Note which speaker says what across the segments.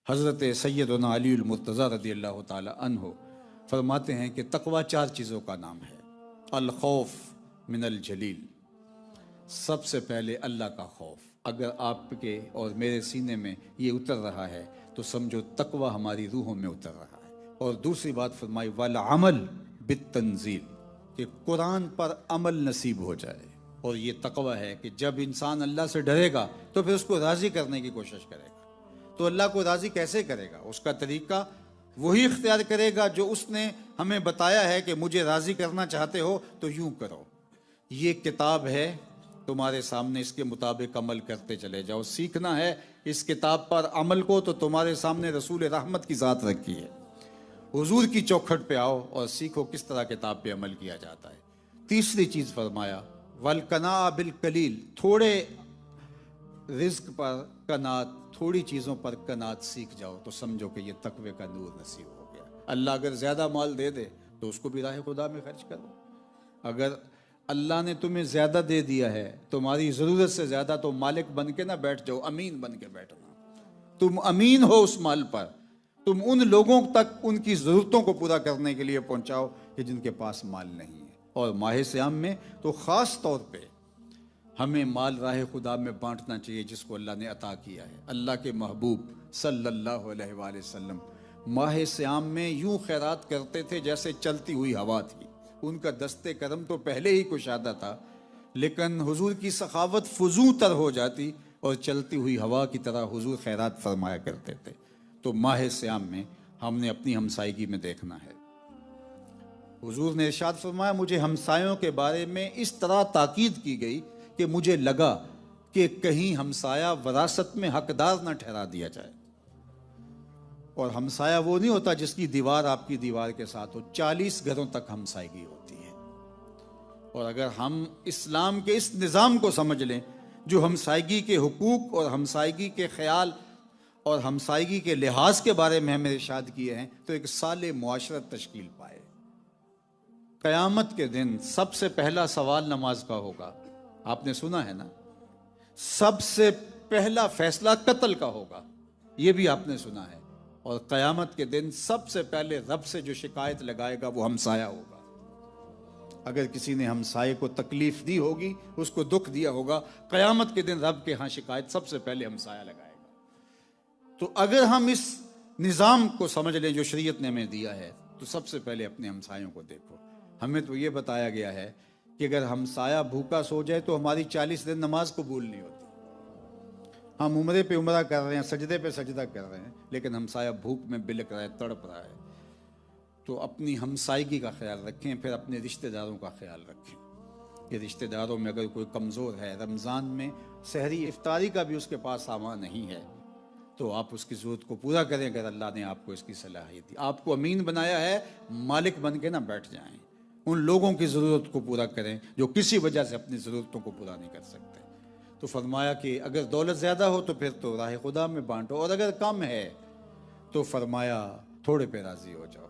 Speaker 1: حضرت سیدنا علی المرتضیٰ رضی اللہ تعالی عنہ فرماتے ہیں کہ تقوی 4 چیزوں کا نام ہے۔ الخوف من الجلیل، سب سے پہلے اللہ کا خوف۔ اگر آپ کے اور میرے سینے میں یہ اتر رہا ہے تو سمجھو تقوی ہماری روحوں میں اتر رہا ہے۔ اور دوسری بات فرمائی والعمل بالتنزیل، کہ قرآن پر عمل نصیب ہو جائے۔ اور یہ تقوی ہے کہ جب انسان اللہ سے ڈرے گا تو پھر اس کو راضی کرنے کی کوشش کرے گا۔ تو اللہ کو راضی کیسے کرے گا؟ اس کا طریقہ وہی اختیار کرے گا جو اس نے ہمیں بتایا ہے کہ مجھے راضی کرنا چاہتے ہو تو یوں کرو۔ یہ کتاب ہے تمہارے سامنے، اس کے مطابق عمل کرتے چلے جاؤ۔ سیکھنا ہے اس کتاب پر عمل کو تو تمہارے سامنے رسول رحمت کی ذات رکھی ہے۔ حضور کی چوکھٹ پہ آؤ اور سیکھو کس طرح کتاب پہ عمل کیا جاتا ہے۔ تیسری چیز فرمایا والقناع بالقلیل، تھوڑے رزق پر قناعت، تھوڑی چیزوں پر قناعت سیکھ جاؤ تو سمجھو کہ یہ تقوی کا نور نصیب ہو گیا۔ اللہ اگر زیادہ مال دے دے تو اس کو بھی راہ خدا میں خرچ کرو۔ اگر اللہ نے تمہیں زیادہ دے دیا ہے، تمہاری ضرورت سے زیادہ، تو مالک بن کے نہ بیٹھ جاؤ، امین بن کے بیٹھنا۔ تم امین ہو اس مال پر، تم ان لوگوں تک ان کی ضرورتوں کو پورا کرنے کے لیے پہنچاؤ کہ جن کے پاس مال نہیں ہے۔ اور ماہ صیام میں تو خاص طور پہ ہمیں مال راہ خدا میں بانٹنا چاہیے جس کو اللہ نے عطا کیا ہے۔ اللہ کے محبوب صلی اللہ علیہ وآلہ وسلم ماہ صیام میں یوں خیرات کرتے تھے جیسے چلتی ہوئی ہوا تھی۔ ان کا دست کرم تو پہلے ہی کشادہ تھا، لیکن حضور کی سخاوت فزوں تر ہو جاتی اور چلتی ہوئی ہوا کی طرح حضور خیرات فرمایا کرتے تھے۔ تو ماہ صیام میں ہم نے اپنی ہمسائیگی میں دیکھنا ہے۔ حضور نے ارشاد فرمایا مجھے ہمسایوں کے بارے میں اس طرح تاکید کی گئی کہ مجھے لگا کہ کہیں ہمسایہ وراثت میں حقدار نہ ٹھہرا دیا جائے۔ اور ہمسایہ وہ نہیں ہوتا جس کی دیوار آپ کی دیوار کے ساتھ ہو، 40 گھروں تک ہمسائیگی ہوتی ہے۔ اور اگر ہم اسلام کے اس نظام کو سمجھ لیں جو ہمسائیگی کے حقوق اور ہمسائیگی کے خیال اور ہمسائیگی کے لحاظ کے بارے میں ہمیں ارشاد کیے ہیں، تو ایک صالح معاشرت تشکیل پائے۔ قیامت کے دن سب سے پہلا سوال نماز کا ہوگا، آپ نے سنا ہے نا؟ سب سے پہلا فیصلہ قتل کا ہوگا، یہ بھی آپ نے سنا ہے۔ اور قیامت کے دن سب سے پہلے رب سے جو شکایت لگائے گا وہ ہمسایہ ہوگا۔ اگر کسی نے ہمسائے کو تکلیف دی ہوگی، اس کو دکھ دیا ہوگا، قیامت کے دن رب کے ہاں شکایت سب سے پہلے ہمسایہ لگائے گا۔ تو اگر ہم اس نظام کو سمجھ لیں جو شریعت نے ہمیں دیا ہے تو سب سے پہلے اپنے ہمسایوں کو دیکھو۔ ہمیں تو یہ بتایا گیا ہے کہ اگر ہمسایہ بھوکا سو جائے تو ہماری 40 دن نماز قبول نہیں ہوتی۔ ہم عمرے پہ عمرہ کر رہے ہیں، سجدے پہ سجدہ کر رہے ہیں، لیکن ہمسایہ بھوک میں بلک رہا ہے، تڑپ رہا ہے۔ تو اپنی ہمسائیگی کا خیال رکھیں، پھر اپنے رشتہ داروں کا خیال رکھیں کہ رشتہ داروں میں اگر کوئی کمزور ہے، رمضان میں سحری افطاری کا بھی اس کے پاس سامان نہیں ہے، تو آپ اس کی ضرورت کو پورا کریں اگر اللہ نے آپ کو اس کی صلاحیت دی۔ آپ کو امین بنایا ہے، مالک بن کے نہ بیٹھ جائیں۔ ان لوگوں کی ضرورت کو پورا کریں جو کسی وجہ سے اپنی ضرورتوں کو پورا نہیں کر سکتے۔ تو فرمایا کہ اگر دولت زیادہ ہو تو پھر تو راہ خدا میں بانٹو، اور اگر کم ہے تو فرمایا تھوڑے پہ راضی ہو جاؤ۔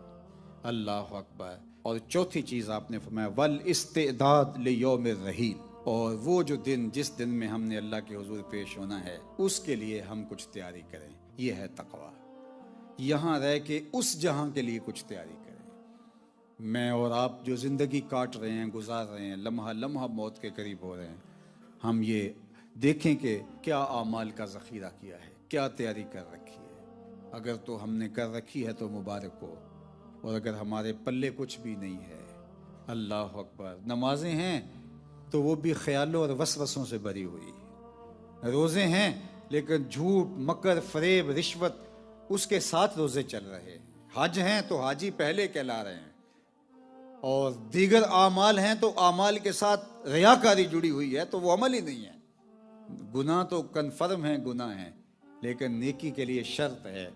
Speaker 1: اللہ اکبر۔ اور چوتھی چیز آپ نے فرمایا والاستعداد لیوم الرحیل، اور وہ جو دن جس دن میں ہم نے اللہ کے حضور پیش ہونا ہے اس کے لیے ہم کچھ تیاری کریں۔ یہ ہے تقوی، یہاں رہ کے اس جہاں کے لیے کچھ تیاری کریں۔ میں اور آپ جو زندگی کاٹ رہے ہیں، گزار رہے ہیں، لمحہ لمحہ موت کے قریب ہو رہے ہیں، ہم یہ دیکھیں کہ کیا اعمال کا ذخیرہ کیا ہے، کیا تیاری کر رکھی ہے۔ اگر تو ہم نے کر رکھی ہے تو مبارک ہو، اور اگر ہمارے پلے کچھ بھی نہیں ہے، اللہ اکبر۔ نمازیں ہیں تو وہ بھی خیالوں اور وسوسوں سے بھری ہوئی، روزے ہیں لیکن جھوٹ، مکر، فریب، رشوت اس کے ساتھ روزے چل رہے ہیں۔ حج ہیں تو حاجی پہلے کہلا رہے ہیں، اور دیگر اعمال ہیں تو اعمال کے ساتھ ریاکاری جڑی ہوئی ہے تو وہ عمل ہی نہیں ہے۔ گناہ تو کنفرم ہیں، گناہ ہیں، لیکن نیکی کے لیے شرط ہے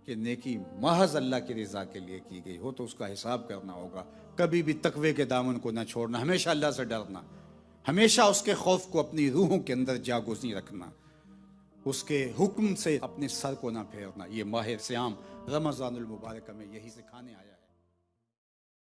Speaker 1: کہ نیکی محض اللہ کی رضا کے لیے کی گئی ہو تو اس کا حساب کرنا ہوگا۔ کبھی بھی تقوی کے دامن کو نہ چھوڑنا، ہمیشہ اللہ سے ڈرنا، ہمیشہ اس کے خوف کو اپنی روحوں کے اندر جاگوزی رکھنا، اس کے حکم سے اپنے سر کو نہ پھیرنا۔ یہ ماہ صیام رمضان المبارک میں یہی سکھانے آیا ہے۔